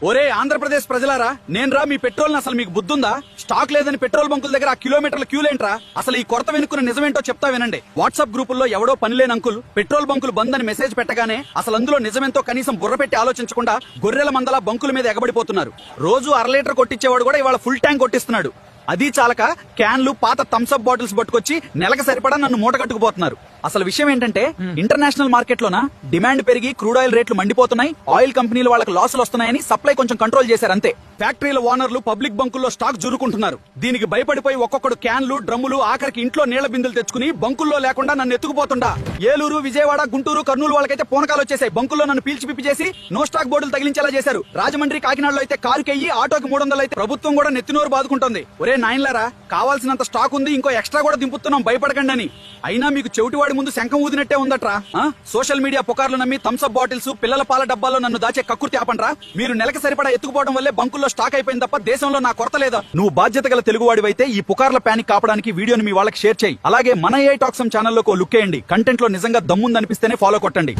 ఒరే ఆంధ్రప్రదేశ్ ప్రజలారా, నేనురా మీ పెట్రోల్ అసలు మీకు బుద్ధుందా? స్టాక్ లేదని పెట్రోల్ బంకుల దగ్గర ఆ కిలోమీటర్ల క్యూలేంట్రా? అసలు ఈ కొరత వెనుక్కున్న నిజమేంటో చెప్తా వినండి. వాట్సాప్ గ్రూపుల్లో ఎవడో పనిలేని అంకుల్ పెట్రోల్ బంకులు బంద్ అని మెసేజ్ పెట్టగానే అసలు అందులో నిజమేంతో కనీసం బుర్ర పెట్టి ఆలోచించకుండా గొర్రెల మందల బంకుల మీద ఎగబడిపోతున్నారు. రోజు 1/2 లీటర్ కొట్టించేవాడు కూడా ఇవాళ ఫుల్ ట్యాంక్ కొట్టిస్తున్నాడు. అది చాలక క్యాన్లు, పాత థమ్స్అప్ బాటిల్స్ పట్టుకొచ్చి నెలకు సరిపడా నన్ను మూట కట్టుకుపోతున్నారు. అసలు విషయం ఏంటంటే ఇంటర్నేషనల్ మార్కెట్ లోన డిమాండ్ పెరిగి క్రూడ్ ఆయిల్ రేట్లు మండిపోతున్నాయి. ఆయిల్ కంపెనీలు వాళ్ళకి లాసులు వస్తున్నాయని సప్లై కొంచెం కంట్రోల్ చేశారు అంతే. ఫ్యాక్టరీల ఓనర్లు పబ్లిక్ బంకుల్లో స్టాక్ జురుకుంటున్నారు. దీనికి భయపడిపోయి ఒక్కొక్కడు క్యాన్లు, డ్రమ్ములు, ఆఖరికి ఇంట్లో నీళ్ల బిందులు తెచ్చుకుని బంకుల్లో లేకుండా నన్ను ఎత్తుకుపోతుండా. ఏలూరు, విజయవాడ, గుంటూరు, కర్నూలు వాళ్ళకైతే పూనకాలు వచ్చేసాయి. బంకుల్లో నన్ను పీల్చి పిప్పి చేసి నో స్టాక్ బోర్డులు తగిలించేలా చేశారు. రాజమండ్రి, కాకినాడలో అయితే కారుకెయ్యి ఆటోకి 300 అయితే ప్రభుత్వం కూడా నెత్తినోరు బాదుకుంటుంది. ఒరే నాయన్లారా, కావాల్సినంత స్టాక్ ఉంది, ఇంకో ఎక్స్ట్రా కూడా దింపుతున్నాం, భయపడకండి అని. అయినా మీకు చెవిటివాడి ముందు శంఖం ఊదినట్టే ఉందట్రా. సోషల్ మీడియా పుకార్లు నమ్మి థమ్స్అప్ బాటిల్స్, పిల్లల పాల డబ్బాల్లో నన్ను దాచే కక్కుర్తి ఆపండ్రా. మీరు నెలకు సరిపడా ఎత్తుకుపోవడం వల్లే బంకుల్లో స్టాక్ అయిపోయింది తప్ప దేశంలో నా కొరత లేదా? నువ్వు బాధ్యత గల తెలుగువాడివైతే ఈ పుకార్ల ప్యానిక్ కాపడానికి వీడియోని మీ వాళ్ళకి షేర్ చేయి. అలాగే మన AI టాక్స్ ఛానల్లోకి లుక్ వేయండి. కంటెంట్ లో నిజంగా దమ్ముందనిపిస్తేనే ఫాలో కొట్టండి.